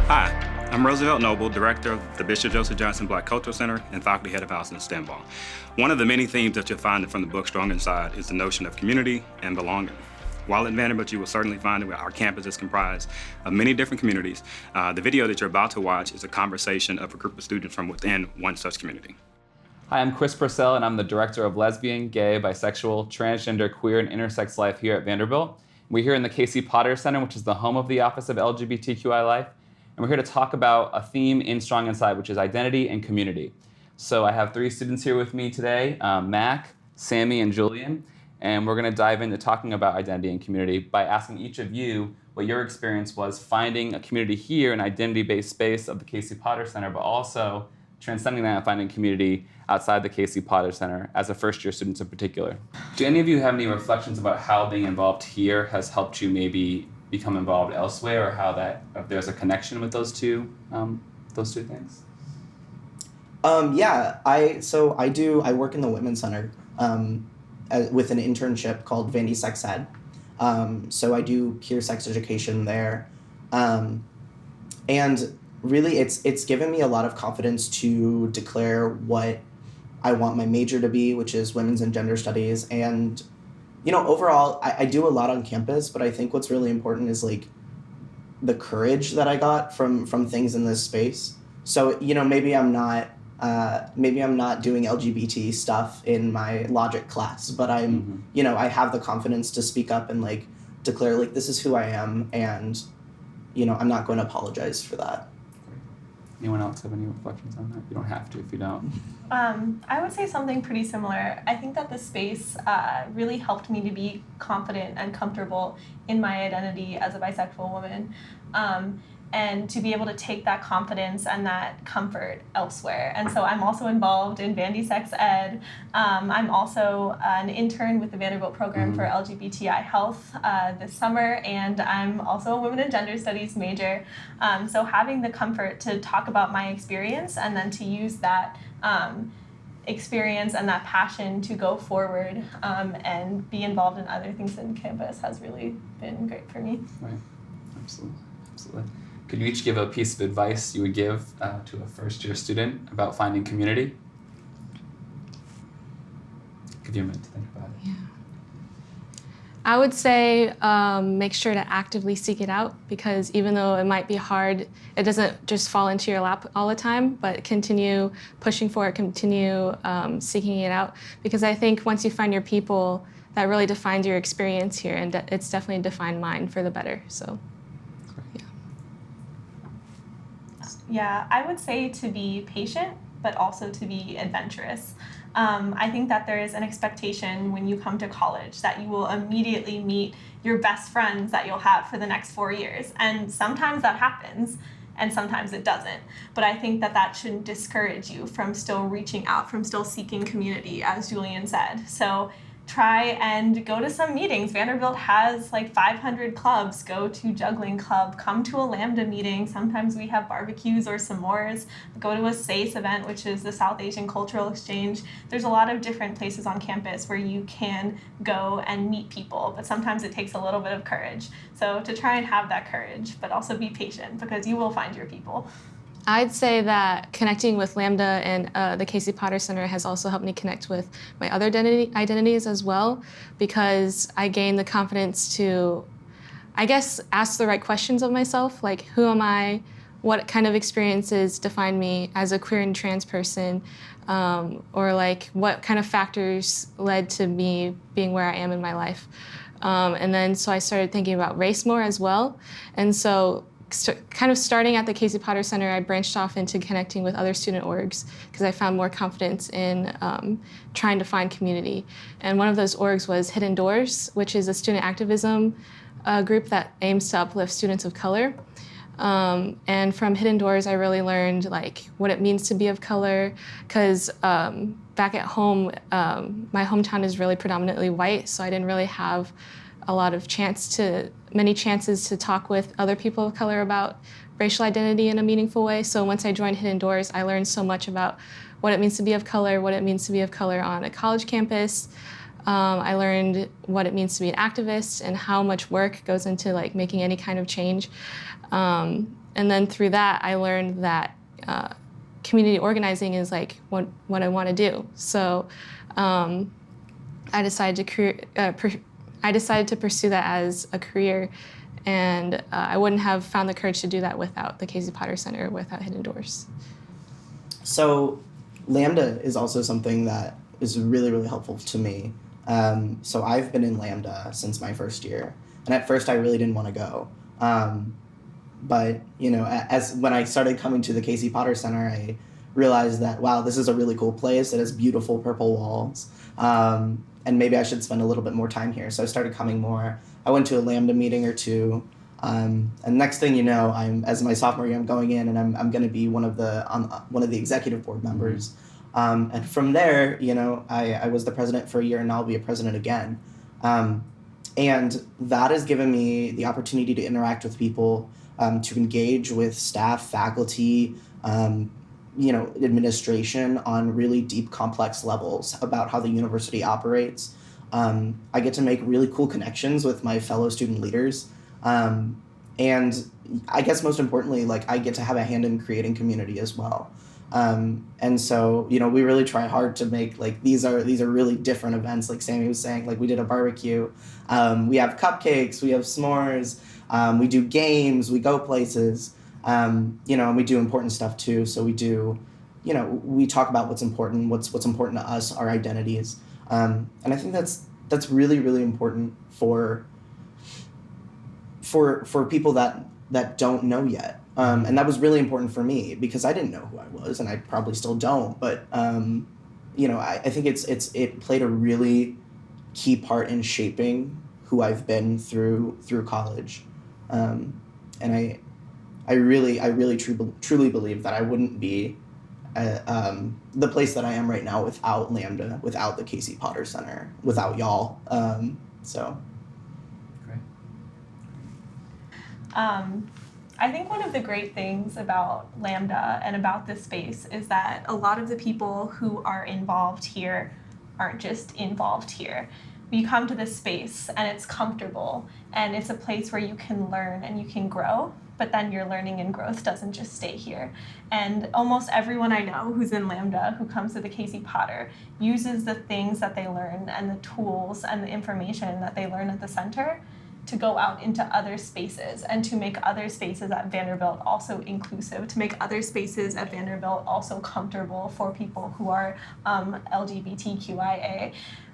Hi, I'm Roosevelt Noble, Director of the Bishop Joseph Johnson Black Cultural Center and Faculty Head of House in STEMBall. One of the many themes that you'll find from the book Strong Inside is the notion of community and belonging. While at Vanderbilt, you will certainly find that our campus is comprised of many different communities. The video that you're about to watch is a conversation of a group of students from within one such community. Hi, I'm Chris Purcell, and I'm the Director of Lesbian, Gay, Bisexual, Transgender, Queer, and Intersex Life here at Vanderbilt. We're here in the Casey Potter Center, which is the home of the Office of LGBTQI Life. And we're here to talk about a theme in Strong Inside, which is identity and community. So I have three students here with me today, Mac, Sammy, and Julian. And we're going to dive into talking about identity and community by asking each of you what your experience was finding a community here, an identity-based space of the Casey Potter Center, but also transcending that and finding community outside the Casey Potter Center as a first-year student in particular. Do any of you have any reflections about how being involved here has helped you maybe become involved elsewhere, or how that, if there's a connection with those two things? I work in the Women's Center with an internship called Vandy Sex Ed. So I do peer sex education there. And really it's given me a lot of confidence to declare what I want my major to be, which is women's and gender studies. And overall, I do a lot on campus, but I think what's really important is like the courage that I got from things in this space. So, maybe I'm not doing LGBT stuff in my logic class, but I'm, I have the confidence to speak up and like declare like this is who I am, and I'm not going to apologize for that. Anyone else have any reflections on that? You don't have to if you don't. I would say something pretty similar. I think that the space really helped me to be confident and comfortable in my identity as a bisexual woman, and to be able to take that confidence and that comfort elsewhere. And so I'm also involved in Vandy Sex Ed. I'm also an intern with the Vanderbilt program for LGBTI health this summer, and I'm also a women and gender studies major. So having the comfort to talk about my experience and then to use that experience and that passion to go forward and be involved in other things in campus has really been great for me. Right, absolutely. Could you each give a piece of advice you would give to a first-year student about finding community? Give you a minute to think about it. Yeah. I would say make sure to actively seek it out, because even though it might be hard, it doesn't just fall into your lap all the time, but continue pushing for it, continue seeking it out, because I think once you find your people, that really defines your experience here, and it's definitely defined mine for the better, so. Yeah, I would say to be patient, but also to be adventurous. I think that there is an expectation when you come to college that you will immediately meet your best friends that you'll have for the next 4 years. And sometimes that happens, and sometimes it doesn't. But I think that that shouldn't discourage you from still reaching out, from still seeking community, as Julian said. So try and go to some meetings. Vanderbilt has like 500 clubs. Go to juggling club, come to a Lambda meeting. Sometimes we have barbecues or s'mores. Go to a SACE event, which is the South Asian Cultural Exchange. There's a lot of different places on campus where you can go and meet people, but sometimes it takes a little bit of courage. So to try and have that courage, but also be patient, because you will find your people. I'd say that connecting with Lambda and the Casey Potter Center has also helped me connect with my other identities as well, because I gained the confidence to, I guess, ask the right questions of myself, like who am I, what kind of experiences define me as a queer and trans person, or like what kind of factors led to me being where I am in my life. And then so I started thinking about race more as well, and so kind of starting at the Casey Potter Center, I branched off into connecting with other student orgs because I found more confidence in trying to find community. And one of those orgs was Hidden Doors, which is a student activism group that aims to uplift students of color. And from Hidden Doors, I really learned like what it means to be of color, because back at home, my hometown is really predominantly white, so I didn't really have a lot of many chances to talk with other people of color about racial identity in a meaningful way. So once I joined Hidden Doors, I learned so much about what it means to be of color, what it means to be of color on a college campus, I learned what it means to be an activist and how much work goes into like making any kind of change. And then through that, I learned that community organizing is like what I want to do. So I decided to pursue that as a career, and I wouldn't have found the courage to do that without the Casey Potter Center, without Hidden Doors. So Lambda is also something that is really, really helpful to me. So I've been in Lambda since my first year, and at first I really didn't want to go. But as when I started coming to the Casey Potter Center, I realized that, wow, this is a really cool place. It has beautiful purple walls, and maybe I should spend a little bit more time here. So I started coming more. I went to a Lambda meeting or two, and next thing you know, as my sophomore year, I'm going in, and I'm going to be one of the executive board members. And from there, I was the president for a year, and I'll be a president again. And that has given me the opportunity to interact with people, to engage with staff, faculty, administration on really deep, complex levels about how the university operates. I get to make really cool connections with my fellow student leaders. And I guess most importantly, like, I get to have a hand in creating community as well. And so, we really try hard to make, like, these are really different events. Like Sammy was saying, like, we did a barbecue, we have cupcakes, we have s'mores, we do games, we go places, and we do important stuff too. So we do, we talk about what's important to us, our identities. And I think that's really, really important for people that don't know yet. And that was really important for me because I didn't know who I was, and I probably still don't. But I think it played a really key part in shaping who I've been through college, and I really truly believe that I wouldn't be the place that I am right now without Lambda, without the Casey Potter Center, without y'all. So. Great. I think one of the great things about Lambda and about this space is that a lot of the people who are involved here aren't just involved here. You come to this space and it's comfortable and it's a place where you can learn and you can grow, but then your learning and growth doesn't just stay here. And almost everyone I know who's in Lambda, who comes to the Casey Potter, uses the things that they learn and the tools and the information that they learn at the center to go out into other spaces and to make other spaces at Vanderbilt also inclusive, to make other spaces at Vanderbilt also comfortable for people who are LGBTQIA.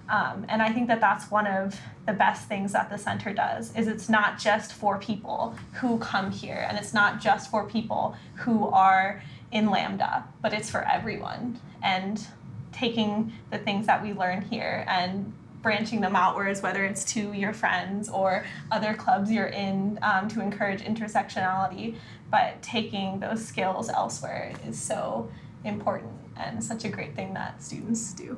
And I think that that's one of the best things that the center does, is it's not just for people who come here, and it's not just for people who are in Lambda, but it's for everyone. And taking the things that we learn here and branching them outwards, whether it's to your friends or other clubs you're in, to encourage intersectionality, but taking those skills elsewhere is so important and such a great thing that students do.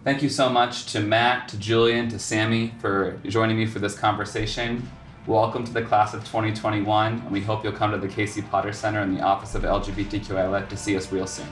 Thank you so much to Matt, to Julian, to Sammy for joining me for this conversation. Welcome to the class of 2021, and we hope you'll come to the Casey Potter Center in the Office of LGBTQI Life to see us real soon.